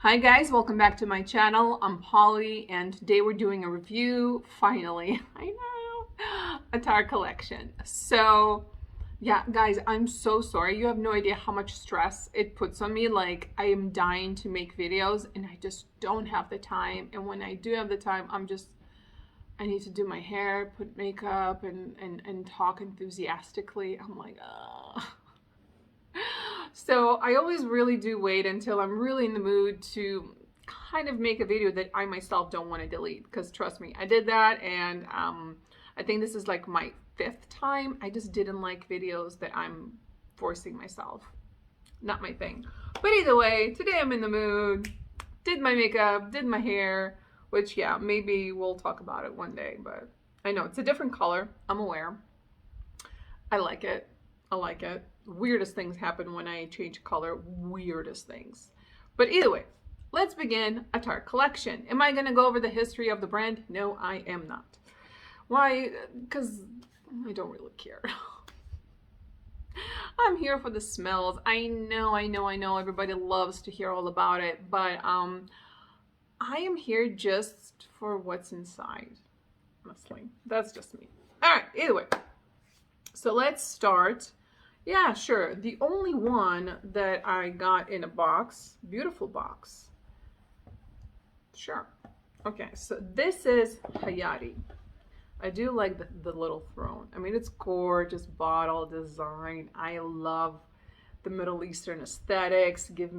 Hi guys, welcome back to my channel. I'm Polly and today we're doing a review, finally, I know, Attar collection. So yeah, guys, I'm so sorry. You have no idea how much stress it puts on me. Like, I am dying to make videos and I just don't have the time. And when I do have the time, I need to do my hair, put makeup and talk enthusiastically. I'm like, ugh. So I always really do wait until I'm really in the mood to kind of make a video that I myself don't want to delete. Because trust me, I did that, and I think this is like my 5th time. I just didn't like videos that I'm forcing myself. Not my thing. But either way, today I'm in the mood. Did my makeup, did my hair, which yeah, maybe we'll talk about it one day. But I know it's a different color. I'm aware. I like it. I like it. Weirdest things happen when I change color. Weirdest things. But either way, let's begin Attar collection. Am I going to go over the history of the brand? No, I am not. Why? Because I don't really care. I'm here for the smells. I know. Everybody loves to hear all about it. But I am here just for what's inside. Honestly, that's just me. All right, either way. So let's start. Yeah, sure. The only one that I got in a box, beautiful box. Sure. Okay, so this is Hayati. I do like the little throne. I mean, it's gorgeous bottle design. I love the Middle Eastern aesthetics. Gives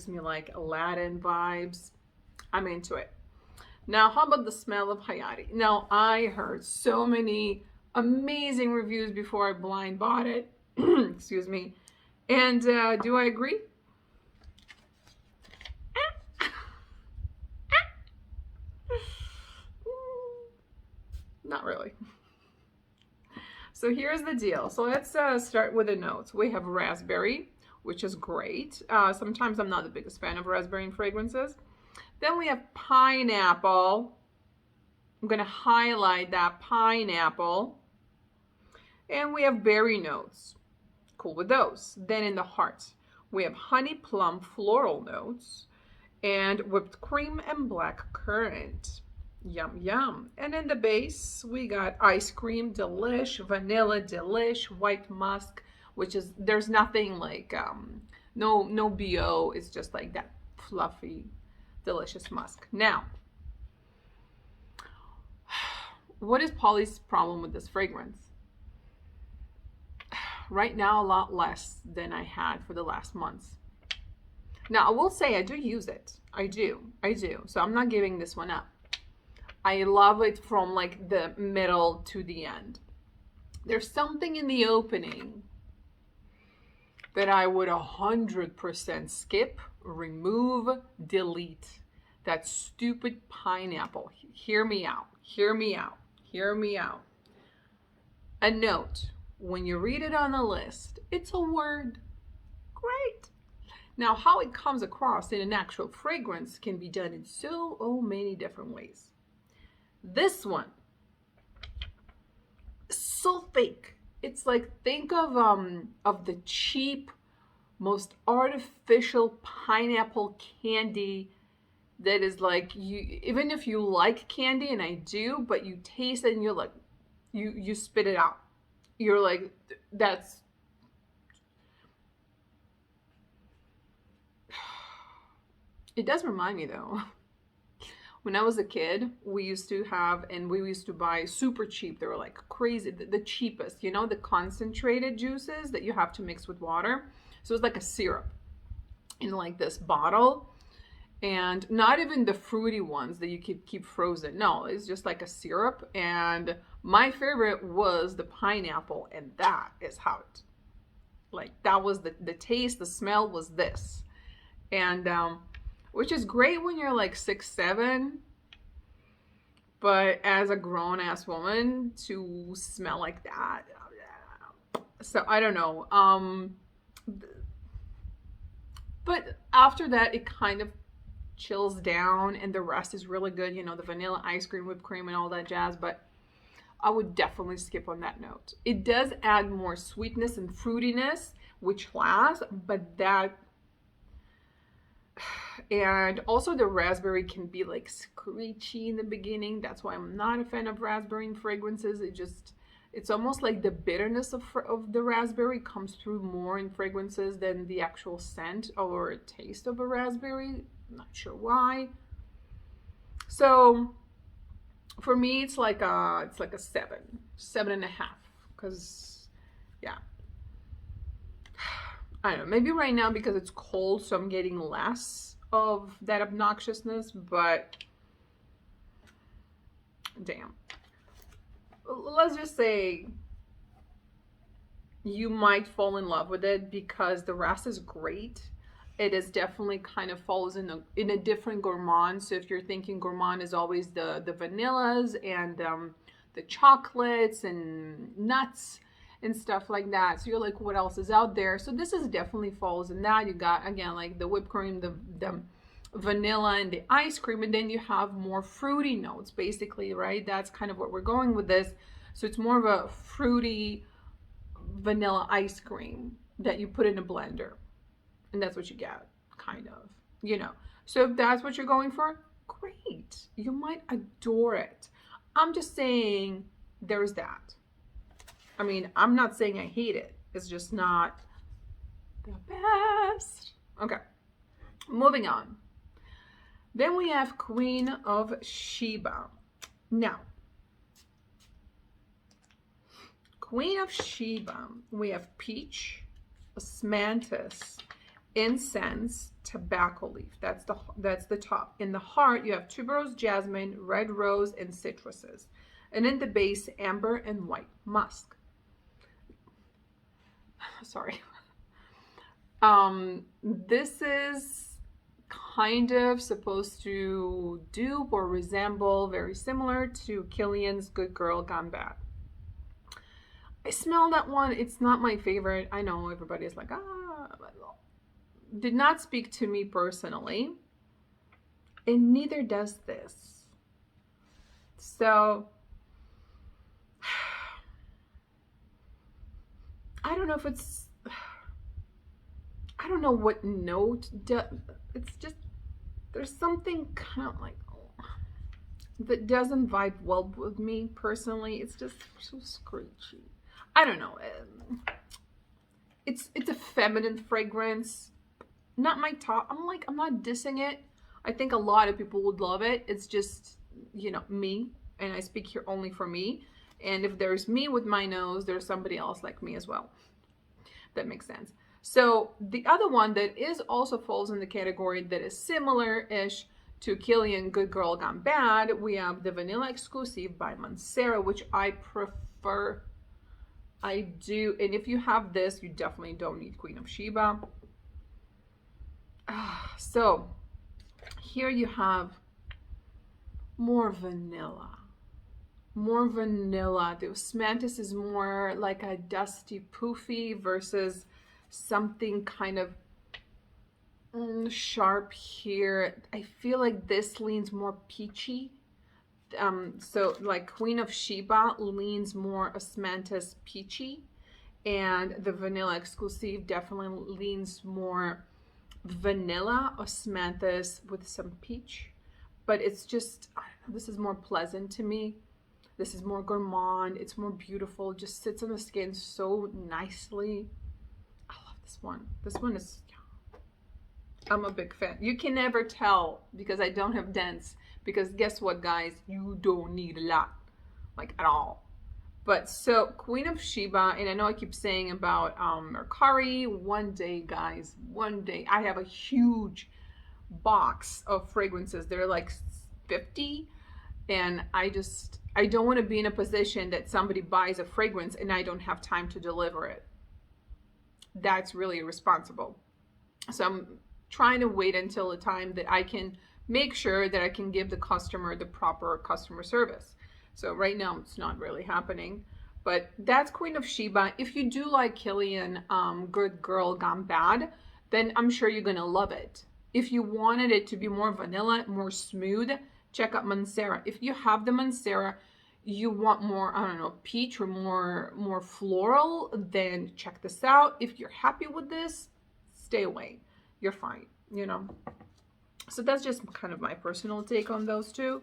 me like Aladdin vibes. I'm into it. Now, how about the smell of Hayati? Now, I heard so many amazing reviews before I blind bought it. Excuse me. And do I agree? Not really. So here's the deal. So let's start with the notes. We have raspberry, which is great. Sometimes I'm not the biggest fan of raspberry in fragrances. Then we have pineapple. I'm going to highlight that pineapple. And we have berry notes. Cool with those. Then in the heart, we have honey plum floral notes and whipped cream and black currant. Yum, yum. And in the base, we got ice cream delish, vanilla delish, white musk, which is, there's nothing like, no BO. It's just like that fluffy, delicious musk. Now, what is Polly's problem with this fragrance? Right now, a lot less than I had for the last months. Now, I will say I do use it. I do. So I'm not giving this one up. I love it from like the middle to the end. There's something in the opening that I would 100% skip, remove, delete. That stupid pineapple. Hear me out. A note. When you read it on the list, it's a word. Great. Now, how it comes across in an actual fragrance can be done in so many different ways. This one, so fake. It's like, think of the cheap, most artificial pineapple candy that is like, you, even if you like candy, and I do, but you taste it and you're like, you spit it out. You're like, that's, it does remind me though. When I was a kid, we used to have, and we used to buy super cheap. They were like crazy, the cheapest, you know, the concentrated juices that you have to mix with water. So it was like a syrup in like this bottle, and not even the fruity ones that you keep frozen. No, it's just like a syrup. And my favorite was the pineapple, and that is how it, like, that was the taste, the smell was this. And which is great when you're like 6, 7, but as a grown-ass woman to smell like that, so I don't know. But after that, it kind of chills down and the rest is really good, you know, the vanilla ice cream, whipped cream and all that jazz. But I would definitely skip on that note. It does add more sweetness and fruitiness, which lasts, but that And also the raspberry can be like screechy in the beginning. That's why I'm not a fan of raspberry in fragrances. It's almost like the bitterness of the raspberry comes through more in fragrances than the actual scent or taste of a raspberry. I'm not sure why. So for me, it's like a 7.5, because yeah, I don't know. Maybe right now because it's cold, so I'm getting less of that obnoxiousness. But damn, let's just say you might fall in love with it because the rest is great. It is definitely kind of falls in a different gourmand. So if you're thinking gourmand is always the vanillas and the chocolates and nuts and stuff like that, so you're like, what else is out there? So this is definitely falls in that. You got, again, like the whipped cream, the vanilla and the ice cream, and then you have more fruity notes, basically, right? That's kind of what we're going with this. So it's more of a fruity vanilla ice cream that you put in a blender, and that's what you get, kind of, you know. So if that's what you're going for, great, you might adore it. I'm just saying there's that. I mean, I'm not saying I hate it, it's just not the best. Okay, moving on. Then we have Queen of Sheba. Now, Queen of Sheba, we have peach, osmanthus, incense, tobacco leaf. That's the top. In the heart, you have tuberose, jasmine, red rose, and citruses. And in the base, amber and white musk. Sorry. This is kind of supposed to dupe or resemble, very similar to Killian's Good Girl Gone Bad. I smell that one. It's not my favorite. I know everybody's like, did not speak to me personally, and neither does this. So I don't know if it's, I don't know what note. It's just, there's something kind of like that doesn't vibe well with me personally. It's just so screechy. I don't know. It's a feminine fragrance. Not my top. I'm not dissing it. I think a lot of people would love it. It's just, you know, me, and I speak here only for me. And if there's me with my nose, there's somebody else like me as well. That makes sense. So the other one that is also falls in the category that is similar-ish to Killian Good Girl Gone Bad, we have the Vanilla Exclusive by Mancera, which I prefer. I do. And if you have this, you definitely don't need Queen of Sheba. So here you have more vanilla. More vanilla. The osmanthus is more like a dusty poofy versus something kind of sharp here. I feel like this leans more peachy. So like Queen of Sheba leans more osmanthus peachy, and the Vanilla Exclusive definitely leans more vanilla osmanthus with some peach. But it's just, I don't know, this is more pleasant to me. This is more gourmand. It's more beautiful. Just sits on the skin so nicely. I love this one. This one is, I'm a big fan. You can never tell because I don't have dents. Because guess what, guys? You don't need a lot. Like, at all. But so, Queen of Sheba, and I know I keep saying about Mercari. One day, guys, one day, I have a huge box of fragrances. They're like 50. And I don't want to be in a position that somebody buys a fragrance and I don't have time to deliver it. That's really irresponsible. So I'm trying to wait until the time that I can make sure that I can give the customer the proper customer service. So right now it's not really happening. But that's Queen of Sheba. If you do like Killian Good Girl Gone Bad, then I'm sure you're going to love it. If you wanted it to be more vanilla, more smooth, check out Mancera. If you have the Mancera, you want more, I don't know, peach or more floral, then check this out. If you're happy with this, stay away. You're fine, you know. So that's just kind of my personal take on those two.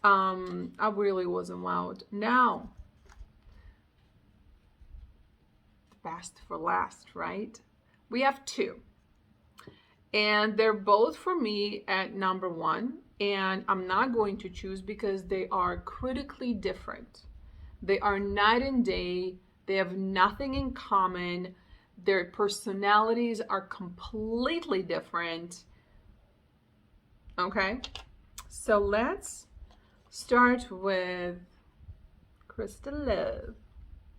I really wasn't wowed. Now, best for last, right? We have two, and they're both for me at number one. And I'm not going to choose because they are critically different. They are night and day. They have nothing in common. Their personalities are completely different. Okay, so let's start with Crystal Love.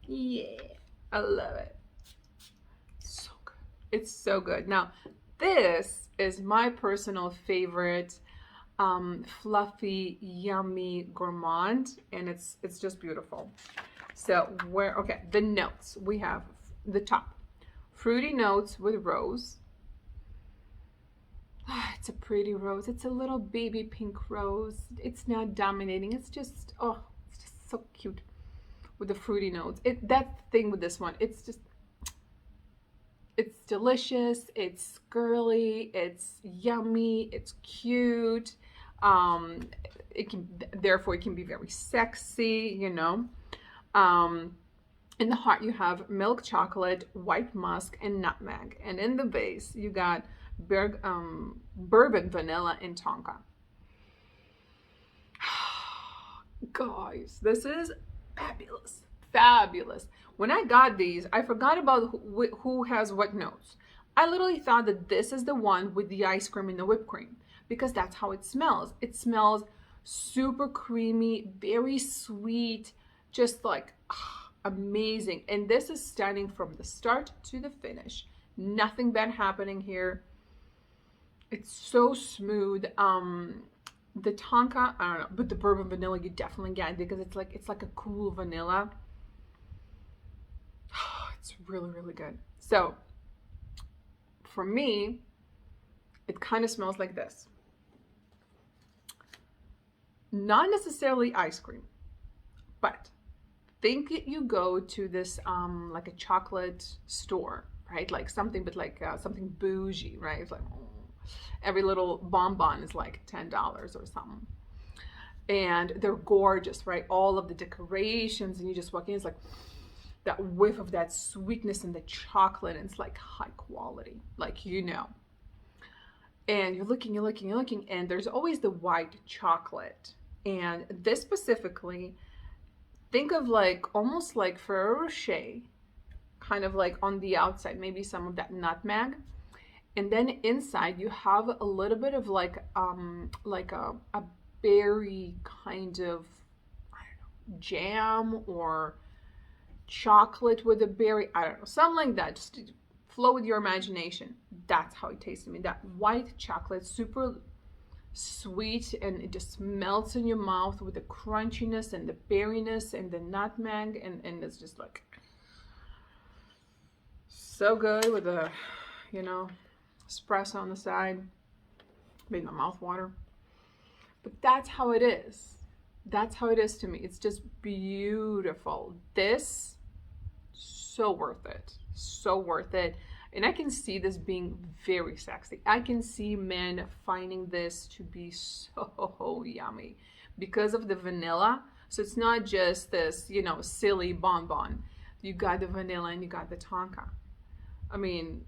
Yeah, I love it. So good. It's so good. Now, this is my personal favorite fluffy, yummy gourmand, and it's just beautiful. So okay, the notes. We have the top. Fruity notes with rose. It's a pretty rose. It's a little baby pink rose. It's not dominating. It's just, oh, it's just so cute with the fruity notes. That's the thing with this one. It's delicious. It's girly. It's yummy. It's cute. It can, therefore, it can be very sexy, you know. In the heart, you have milk chocolate, white musk, and nutmeg. And in the base, you got bourbon, vanilla, and tonka. Guys, this is fabulous. Fabulous. When I got these, I forgot about who has what notes. I literally thought that this is the one with the ice cream and the whipped cream because that's how it smells. It smells super creamy, very sweet, just like amazing. And this is stunning from the start to the finish. Nothing bad happening here. It's so smooth. The tonka, I don't know, but the bourbon vanilla you definitely get because it's like a cool vanilla. It's really, really good. So for me, it kind of smells like this. Not necessarily ice cream, but think you go to this like a chocolate store, right? Like something, but like something bougie, right? It's like every little bonbon is like $10 or something, and they're gorgeous, right? All of the decorations, and you just walk in, it's like that whiff of that sweetness and the chocolate, and it's like high quality, like, you know. And you're looking, and there's always the white chocolate. And this specifically, think of like almost like Ferrero Rocher, kind of like on the outside, maybe some of that nutmeg, and then inside you have a little bit of like a berry kind of, I don't know, jam or chocolate with a berry, I don't know, something like that. Just flow with your imagination. That's how it tastes to me. That white chocolate, super sweet, and it just melts in your mouth with the crunchiness and the berryness and the nutmeg, and it's just like so good with the, you know, espresso on the side. Made my mouth water. But that's how it is. That's how it is to me. It's just beautiful. This, so worth it. So worth it. And I can see this being very sexy. I can see men finding this to be so yummy because of the vanilla. So it's not just this, you know, silly bonbon. You got the vanilla and you got the tonka. I mean,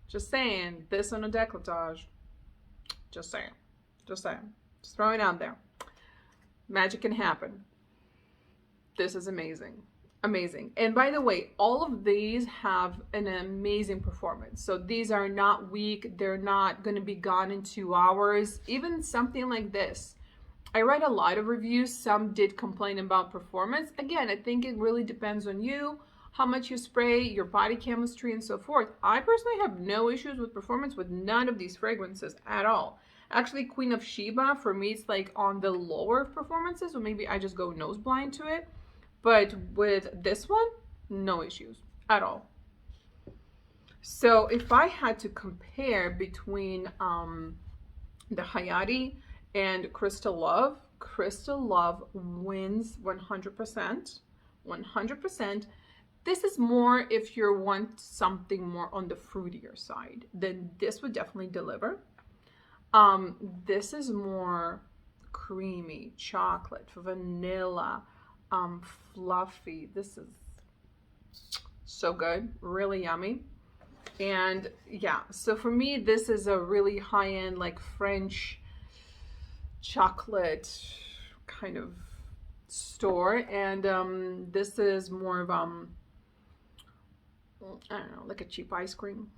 just saying, this on a décolletage. Just saying. Just saying. Just throwing it out there. Magic can happen. This is amazing. Amazing. And by the way, all of these have an amazing performance. So these are not weak. They're not going to be gone in 2 hours. Even something like this. I read a lot of reviews. Some did complain about performance. Again, I think it really depends on you, how much you spray, your body chemistry, and so forth. I personally have no issues with performance with none of these fragrances at all. Actually, Queen of Sheba, for me, it's like on the lower performances, or maybe I just go nose blind to it. But with this one, no issues at all. So if I had to compare between the Hayati and Crystal Love wins 100%. 100%. This is more if you want something more on the fruitier side. Then this would definitely deliver. This is more creamy, chocolate, vanilla, fluffy. This is so good, really yummy. And yeah, so for me, this is a really high-end, like French chocolate kind of store. And this is more of I don't know, like a cheap ice cream.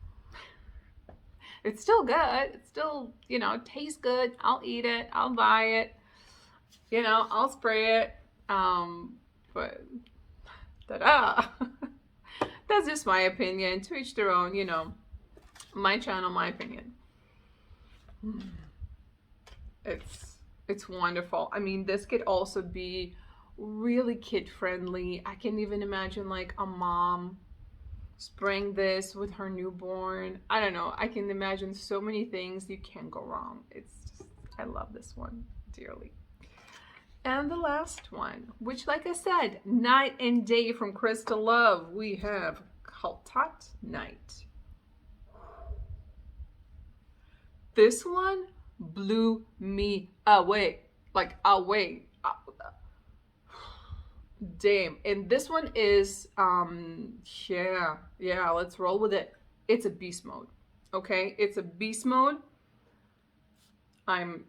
It's still good. It's still, tastes good. I'll eat it. I'll buy it. I'll spray it. But ta-da! That's just my opinion. To each their own, my channel, my opinion. It's wonderful. I mean, this could also be really kid friendly. I can even imagine like a mom spraying this with her newborn. I don't know. I can imagine so many things. You can't go wrong. It's just, I love this one dearly. And the last one, which, like I said, night and day from Crystal Love, we have Attar Night. This one blew me away. Like, away. Damn. And this one is, yeah, let's roll with it. It's a beast mode. Okay? It's a beast mode. When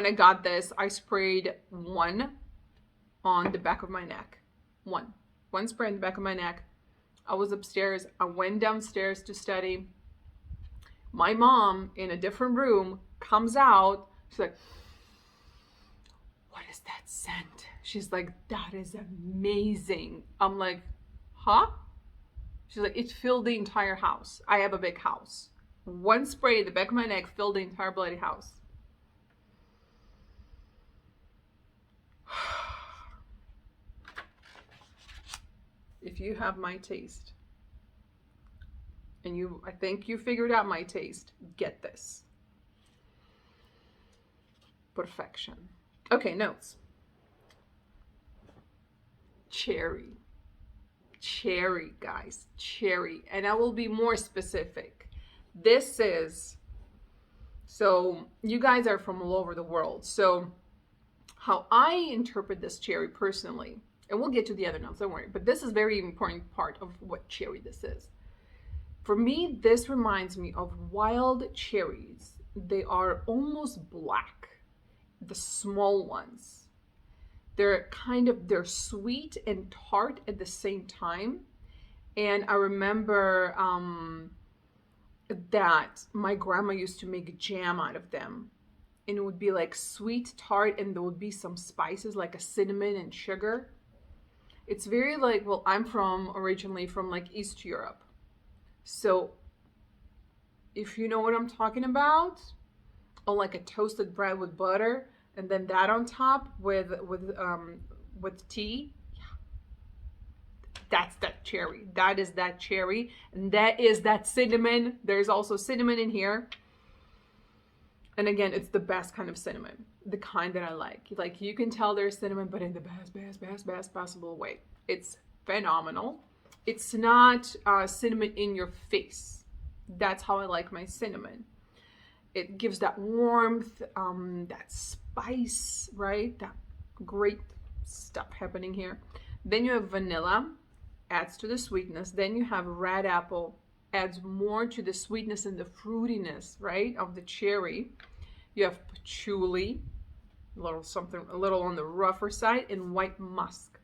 I got this, I sprayed one on the back of my neck. One spray on the back of my neck. I was upstairs. I went downstairs to study. My mom, in a different room, comes out. She's like, what is that scent? She's like, that is amazing. I'm like, huh? She's like, it filled the entire house. I have a big house. One spray at the back of my neck filled the entire bloody house. If you have my taste, and I think you figured out my taste, get this. Perfection. Okay, notes. Cherry. Cherry, guys. Cherry. And I will be more specific. This is, so you guys are from all over the world. So how I interpret this cherry personally, and we'll get to the other notes, don't worry, but this is a very important part of what cherry this is. For me, this reminds me of wild cherries. They are almost black, the small ones. They're sweet and tart at the same time. And I remember that my grandma used to make jam out of them. And it would be like sweet tart, and there would be some spices like a cinnamon and sugar. It's very like, well, I'm originally from like East Europe. So if you know what I'm talking about, or like a toasted bread with butter, and then that on top with tea, that's that cherry. That is that cherry, and that is that cinnamon. There's also cinnamon in here. And again, it's the best kind of cinnamon, the kind that I like. Like, you can tell there's cinnamon, but in the best possible way. It's phenomenal. It's not cinnamon in your face. That's how I like my cinnamon. It gives that warmth, that spice, right? That great stuff happening here. Then you have vanilla, adds to the sweetness. Then you have red apple, adds more to the sweetness and the fruitiness, right, of the cherry. You have patchouli, a little on the rougher side, and white musk.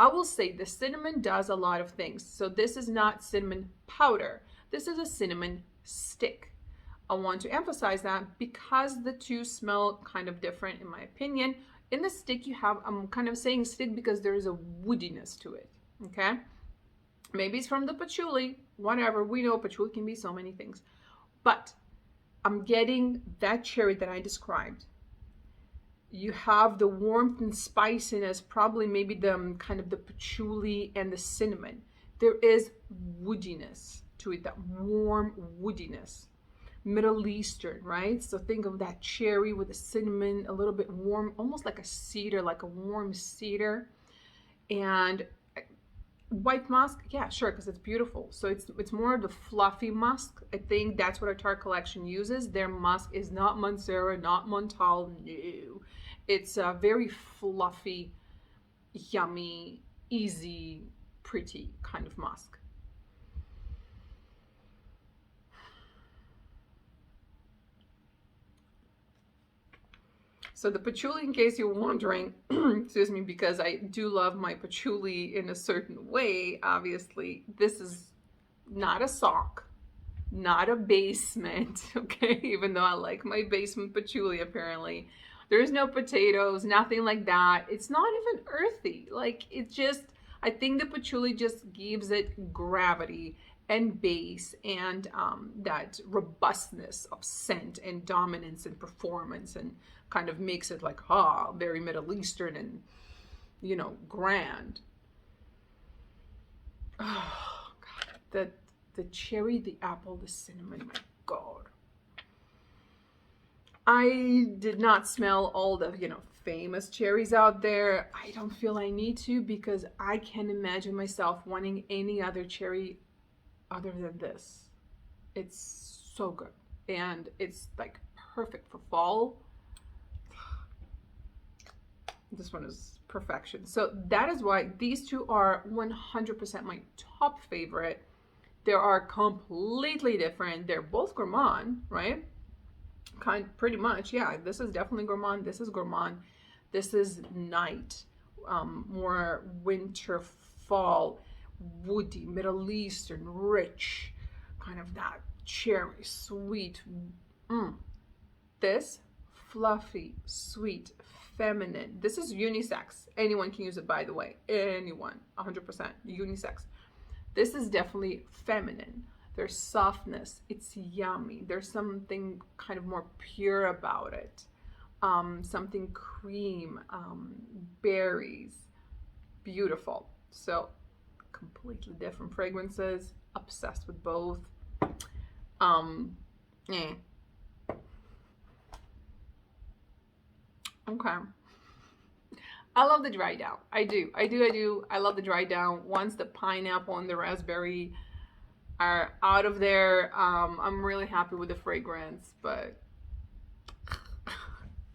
I will say the cinnamon does a lot of things. So this is not cinnamon powder. This is a cinnamon stick. I want to emphasize that because the two smell kind of different, in my opinion. In the stick you have, I'm kind of saying stick because there is a woodiness to it, okay? Maybe it's from the patchouli, whatever. We know patchouli can be so many things. But I'm getting that cherry that I described. You have the warmth and spiciness, probably maybe the kind of the patchouli and the cinnamon. There is woodiness to it, that warm woodiness. Middle Eastern, right? So think of that cherry with the cinnamon, a little bit warm, almost like a cedar, like a warm cedar. And White musk, yeah, sure, because it's beautiful. So it's more of the fluffy musk. I think that's what our Attar collection uses. Their musk is not Mancera, not Montal. No, it's a very fluffy, yummy, easy, pretty kind of musk. So the patchouli, in case you're wondering, excuse me, because I do love my patchouli in a certain way, obviously, this is not a sock, not a basement, okay? Even though I like my basement patchouli, apparently. There's no potatoes, nothing like that. It's not even earthy. Like, it just, I think the patchouli just gives it gravity and base and that robustness of scent and dominance and performance, and kind of makes it like, very Middle Eastern and, grand. Oh, God. The cherry, the apple, the cinnamon, my God. I did not smell all the, famous cherries out there. I don't feel I need to, because I can't imagine myself wanting any other cherry other than this. It's so good. And it's like perfect for fall. This one is perfection. So that is why these two are 100% my top favorite. They are completely different. They're both gourmand, right? Pretty much, yeah. This is definitely gourmand. This is gourmand. This is night, more winter, fall, woody, Middle Eastern, rich, kind of that cherry, sweet. This fluffy, sweet, feminine. This is unisex. Anyone can use it, by the way. Anyone, 100% unisex. This is definitely feminine. There's softness. It's yummy. There's something kind of more pure about it. Something cream, berries, beautiful. So completely different fragrances. Obsessed with both. Eh. Okay. I love the dry down. I do. I love the dry down. Once the pineapple and the raspberry are out of there, I'm really happy with the fragrance. But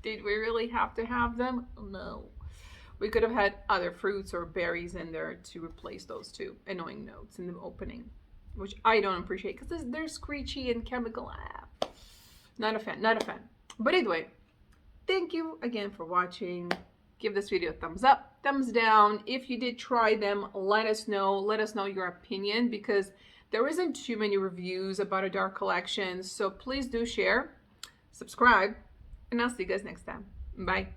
did we really have to have them? No. We could have had other fruits or berries in there to replace those two annoying notes in the opening, which I don't appreciate because they're screechy and chemical. Not a fan. Not a fan. But anyway, thank you again for watching. Give this video a thumbs up, thumbs down. If you did try them, let us know. Let us know your opinion, because there isn't too many reviews about Attar collections. So please do share, subscribe, and I'll see you guys next time. Bye.